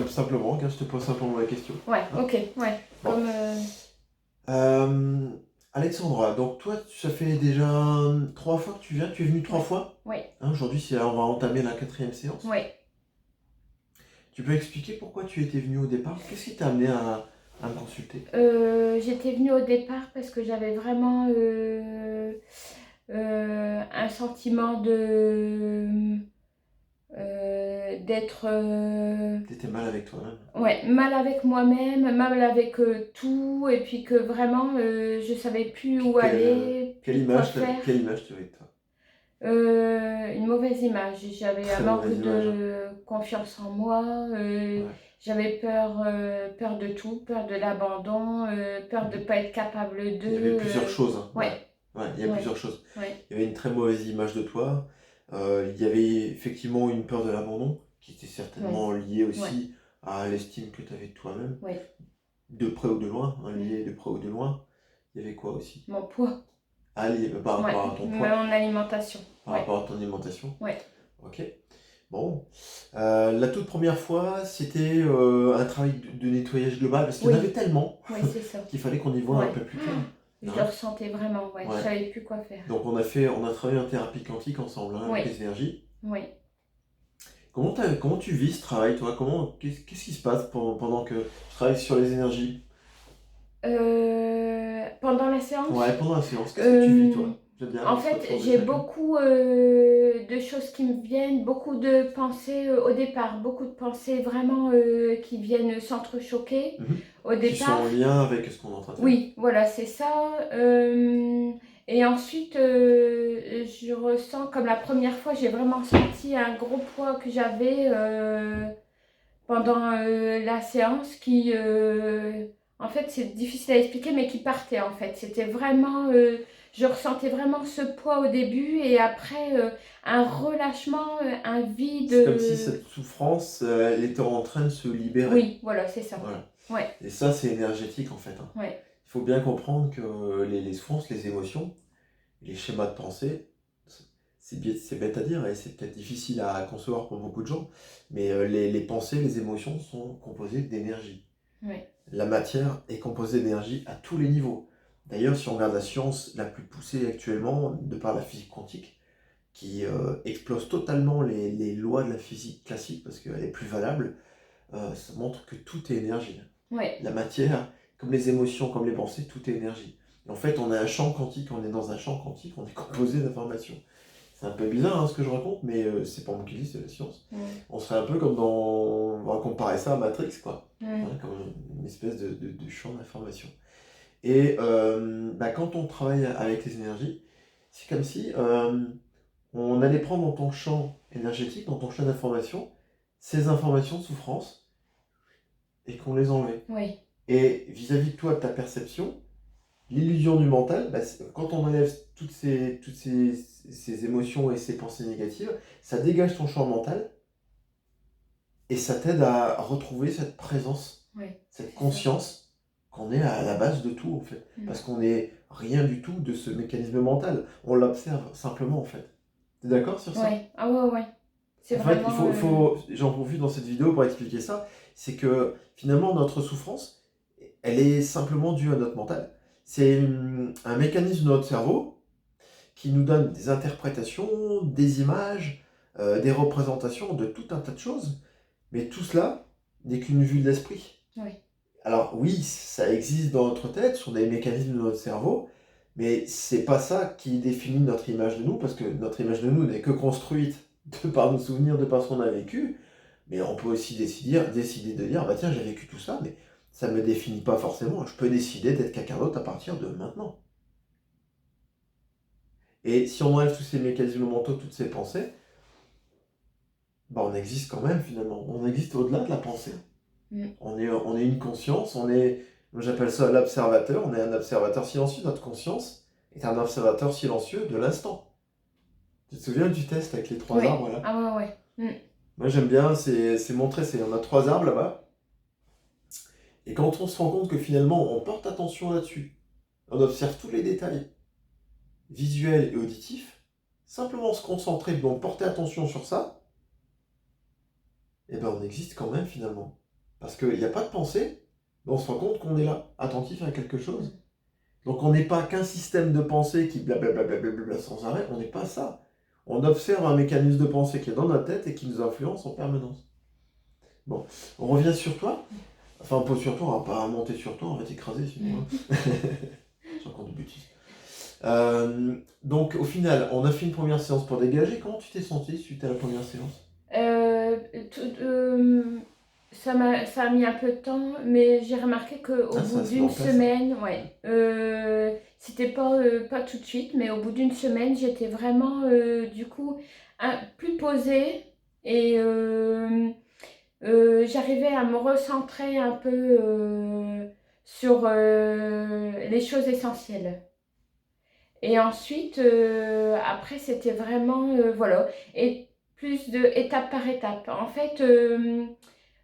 Simplement, regarde, je te pose simplement la question. Ouais, Hein. ok, ouais. Bon. Comme. Alexandra, donc toi, ça fait déjà 3 fois que tu viens, tu es venu 3 fois. Ouais, Hein, aujourd'hui, on va entamer la 4e séance. ouais. Tu peux expliquer pourquoi tu étais venu au départ? Qu'est-ce qui t'a amené à me consulter? J'étais venue au départ parce que j'avais vraiment un sentiment d'être T'étais mal avec toi-même. ouais, mal avec moi-même, mal avec tout, et puis que vraiment je savais plus où aller, plus quoi faire. Quelle image tu avais de toi? Une mauvaise image. J'avais un Très manque mauvaise image, hein. de confiance en moi. Ouais. J'avais peur, peur de tout, peur de l'abandon, peur de ne Mhm. pas être capable de. Il y avait plusieurs choses, hein. Ouais. Ouais, Ouais, il y a ouais, plusieurs choses. ouais, Il y avait une très mauvaise image de toi. Il y avait effectivement une peur de l'abandon, qui était ouais, certainement liée ouais, aussi à l'estime que tu avais de toi-même, ouais. de près ou de loin, hein, Mm. lié de près ou de loin. Il y avait quoi aussi? Mon poids, Ah, par ouais, rapport à ton poids, mon alimentation, par ouais, rapport à ton alimentation. ouais, Ok. Bon. La toute première fois, c'était un travail de nettoyage global, parce qu'il y en avait oui, tellement oui, c'est ça. qu'il fallait qu'on y voit un Ouais. peu plus clair. Je le Hein. ressentais vraiment, ouais. Je Ouais. savais plus quoi faire. Donc on a travaillé en thérapie quantique ensemble, hein, Oui, avec les énergies. oui. Comment tu vis ce travail, toi? Qu'est-ce qui se passe pendant que tu travailles sur les énergies? Pendant la séance, Ouais, pendant la séance, qu'est-ce que tu vis, euh, toi? J'aime bien en avoir ce fait, retour de j'ai chacun. beaucoup de choses qui me viennent, beaucoup de pensées au départ, beaucoup de pensées vraiment qui viennent s'entrechoquer Mhm. au Qui sont départ. en lien avec ce qu'on est en train de faire. Oui, voilà, c'est ça. Et ensuite, je ressens comme la première fois, j'ai vraiment senti un gros poids que j'avais pendant la séance qui, en fait, c'est difficile à expliquer, mais qui partait en fait. C'était vraiment, je ressentais vraiment ce poids au début et après un relâchement, un vide. C'est comme si cette souffrance, elle était en train de se libérer. Oui, voilà, c'est ça. Voilà. Ouais, Et ça, c'est énergétique en fait. Hein. ouais, Il faut bien comprendre que les souffrances, les émotions, les schémas de pensée, c'est bête à dire et c'est peut-être difficile à concevoir pour beaucoup de gens, mais les pensées, les émotions sont composées d'énergie. ouais, La matière est composée d'énergie à tous les niveaux. D'ailleurs, si on regarde la science la plus poussée actuellement, de par la physique quantique, qui explose totalement les lois de la physique classique parce qu'elle est plus valable, ça montre que tout est énergie. ouais, La matière, comme les émotions, comme les pensées, tout est énergie. Et en fait, on a un champ quantique, on est dans un champ quantique, on est composé d'informations. C'est un peu bizarre hein, ce que je raconte, mais c'est pas moi qui le dis, c'est la science. On serait un peu comme dans. On va comparer ça à Matrix, quoi. Hein, comme une espèce de champ d'information. Et quand on travaille avec les énergies, c'est comme si on allait prendre dans ton champ énergétique, dans ton champ d'information, ces informations de souffrance et qu'on les enlevait. oui, Et vis-à-vis de toi, de ta perception, l'illusion du mental, quand on enlève ces émotions et ces pensées négatives, ça dégage ton champ mental et ça t'aide à retrouver cette présence, oui, cette c'est ça. conscience qu'on est à la base de tout en fait. Parce qu'on n'est rien du tout de ce mécanisme mental. On l'observe simplement en fait. T'es d'accord sur ça? Ouais, ah ouais, ouais. C'est En fait, vraiment. j'en profite dans cette vidéo pour expliquer ça, c'est que finalement notre souffrance, elle est simplement due à notre mental. C'est un mécanisme de notre cerveau qui nous donne des interprétations, des images, des représentations de tout un tas de choses, mais tout cela n'est qu'une vue de l'esprit. Oui, Alors oui, ça existe dans notre tête, sur des mécanismes de notre cerveau, mais c'est pas ça qui définit notre image de nous, parce que notre image de nous n'est que construite de par nos souvenirs, de par ce qu'on a vécu, mais on peut aussi décider de dire, bah tiens, j'ai vécu tout ça, mais ça ne me définit pas forcément, je peux décider d'être quelqu'un d'autre à partir de maintenant. Et si on enlève tous ces mécanismes mentaux, toutes ces pensées, bah on existe quand même finalement, on existe au-delà de la pensée. On est une conscience, moi j'appelle ça l'observateur, on est un observateur silencieux, notre conscience est un observateur silencieux de l'instant. Tu te souviens du test avec les 3 arbres oui, là? ah ouais, ouais. Moi j'aime bien, c'est montré, on a 3 arbres là-bas, et quand on se rend compte que finalement on porte attention là-dessus, on observe tous les détails visuels et auditifs, simplement se concentrer, donc porter attention sur ça, eh ben on existe quand même finalement. Parce qu'il n'y a pas de pensée, mais on se rend compte qu'on est là, attentif à quelque chose. Donc on n'est pas qu'un système de pensée qui blablabla sans arrêt, on n'est pas ça. On observe un mécanisme de pensée qui est dans notre tête et qui nous influence en permanence. Bon, on revient sur toi. Enfin, pas sur toi, on va pas monter sur toi, on va t'écraser sinon. J'ai encore du bêtises. Donc au final, on a fait une première séance pour dégager. Comment tu t'es senti suite à la première séance? Ça a mis un peu de temps, mais j'ai remarqué qu'au bout d'une semaine, c'était pas tout de suite, mais au bout d'une semaine, j'étais vraiment du coup plus posée et j'arrivais à me recentrer un peu sur les choses essentielles. Et ensuite, après, c'était vraiment, voilà, et plus de étape par étape. En fait,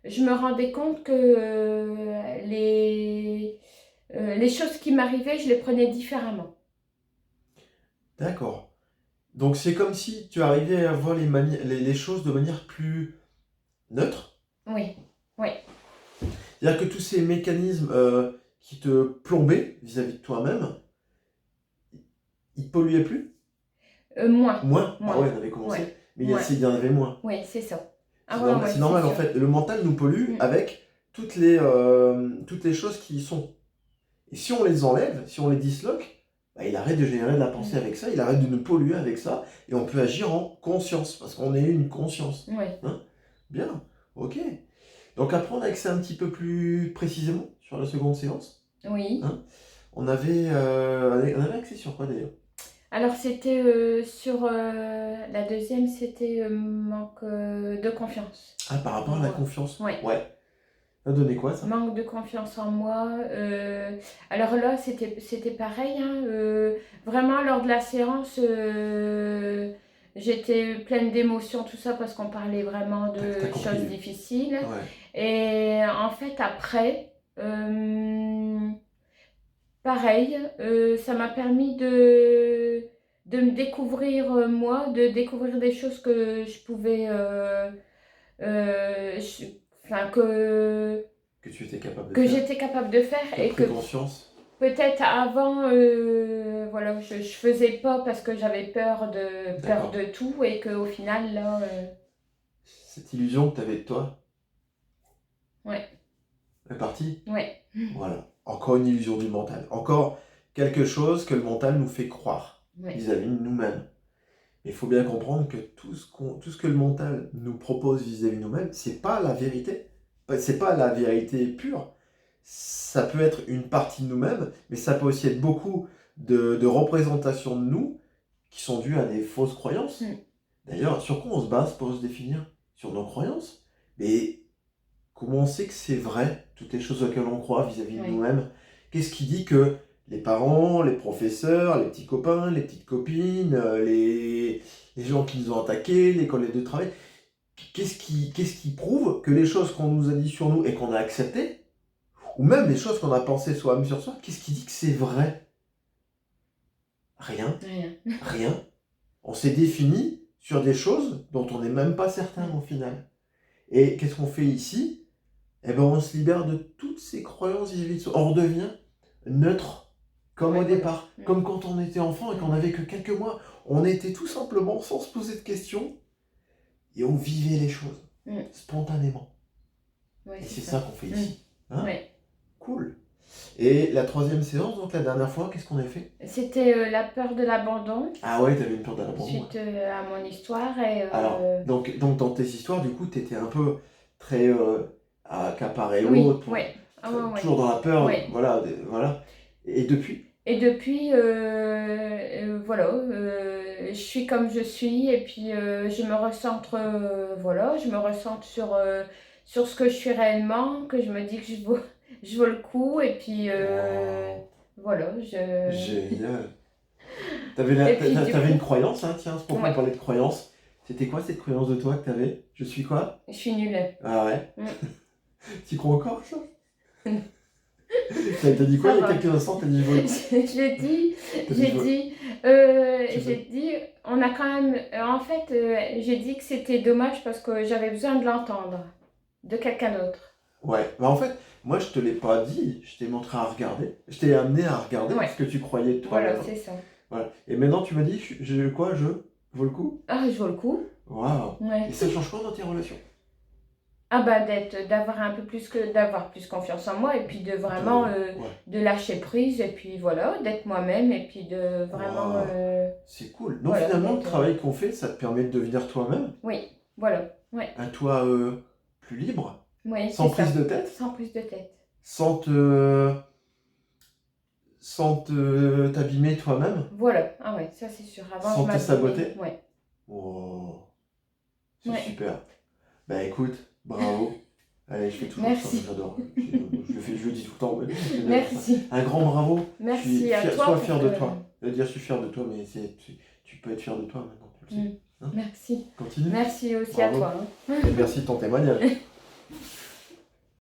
je me rendais compte que les choses qui m'arrivaient, je les prenais différemment. D'accord. Donc c'est comme si tu arrivais à voir les choses de manière plus neutre. Oui, oui. C'est-à-dire que tous ces mécanismes qui te plombaient vis-à-vis de toi-même, ils polluaient plus? Moins. Moins? Moins. Ah ouais, on avait commencé. Ouais. Mais il y en avait moins. Oui, c'est ça. C'est normal en fait. Le mental nous pollue avec toutes les choses qui y sont. Et si on les enlève, si on les disloque, bah, il arrête de générer de la pensée avec ça, il arrête de nous polluer avec ça, et on peut agir en conscience, parce qu'on est une conscience. Oui. Hein? Bien, ok. Donc après, on a accès un petit peu plus précisément sur la seconde séance. Oui. Hein? On avait accès sur quoi d'ailleurs? Alors c'était sur la deuxième, c'était manque de confiance. Ah, par rapport à la confiance? Oui. Ouais. Ça donnait quoi ça? Manque de confiance en moi. Alors là, c'était pareil. Hein, vraiment, lors de la séance, j'étais pleine d'émotions, tout ça, parce qu'on parlait vraiment de choses difficiles. Ouais. Et en fait, après, pareil, ça m'a permis de me découvrir moi, de découvrir des choses que je pouvais... enfin, que tu étais capable de que faire. j'étais capable de faire et que conscience. peut-être avant, voilà, je faisais pas parce que j'avais peur de tout et qu'au final, là... Cette illusion que tu avais de toi, Ouais. est partie? Ouais. Voilà. Encore une illusion du mental. Encore quelque chose que le mental nous fait croire vis-à-vis de nous-mêmes. Il faut bien comprendre que tout ce que le mental nous propose vis-à-vis de nous-mêmes, c'est pas la vérité. C'est pas la vérité pure. Ça peut être une partie de nous-mêmes, mais ça peut aussi être beaucoup de représentations de nous qui sont dues à des fausses croyances. D'ailleurs, sur quoi on se base pour se définir? Sur nos croyances. Mais comment on sait que c'est vrai, toutes les choses auxquelles on croit vis-à-vis de nous-mêmes? Qu'est-ce qui dit que les parents, les professeurs, les petits copains, les petites copines, les gens qui nous ont attaqués, les collègues de travail, qu'est-ce qui prouve que les choses qu'on nous a dit sur nous et qu'on a acceptées, ou même les choses qu'on a pensées soi-même sur soi, qu'est-ce qui dit que c'est vrai? Rien. Rien. On s'est défini sur des choses dont on n'est même pas certain au final. Et qu'est-ce qu'on fait ici? Eh ben, on se libère de toutes ces croyances vis-à-vis de soi. On redevient neutre, comme au départ. Comme quand on était enfant et qu'on n'avait que quelques mois. On était tout simplement sans se poser de questions et on vivait les choses spontanément. Et c'est ça qu'on fait ici. Hein? Cool. Et la troisième séance, donc la dernière fois, qu'est-ce qu'on a fait? C'était la peur de l'abandon. Ah ouais, t'avais une peur de l'abandon. Suite à mon histoire. Et, alors, donc dans tes histoires, du coup, t'étais un peu très accaparé l'autre, toujours dans la peur, voilà. Et depuis? Et depuis, voilà, je suis comme je suis et puis je me recentre, voilà, je me recentre sur ce que je suis réellement, que je me dis que je vaux le coup et puis voilà. Génial. T'avais une croyance, hein, tiens, c'est pourquoi on parlait de croyance. C'était quoi cette croyance de toi que t'avais? Je suis quoi? Je suis nulle. Ah ouais? Tu crois encore ça? T'as dit quoi il y a quelques instants? T'as dit j'ai dit, on a quand même, en fait, j'ai dit que c'était dommage parce que j'avais besoin de l'entendre. de quelqu'un d'autre. Ouais, bah en fait, moi je te l'ai pas dit, je t'ai montré à regarder, je t'ai amené à regarder Ouais. ce que tu croyais de Voilà, toi-même. c'est ça. Voilà. Et maintenant tu m'as dit, quoi, je vaux le coup? Ah, je vois le coup. Waouh! Ouais. Et ça change quoi dans tes relations? Ah bah d'avoir plus confiance en moi et puis de vraiment Ouais. de lâcher prise et puis voilà, d'être moi-même et puis de vraiment Waouh! C'est cool. Donc voilà, finalement, le d'être travail qu'on fait, ça te permet de devenir toi-même, oui, voilà, ouais, un toi plus libre, oui, sans c'est ça. prise de tête, Sans prise de tête. sans te, t'abîmer toi-même, Voilà, ah ouais, ça c'est sûr. Avant sans je te m'abîmais. saboter. Ouais, Wow, c'est ouais. super. Bah écoute, bravo. Allez, je fais toujours ça, Merci. j'adore. Je le dis tout le temps, mais j'aime bien faire ça. Merci. Un grand bravo. Merci à toi Sois pour fier de que- toi. Je veux dire, je suis fier de toi, mais tu peux être fier de toi maintenant, tu le sais. Hein? Merci. Continue. Merci aussi Bravo. à toi. Hein. Et merci de ton témoignage.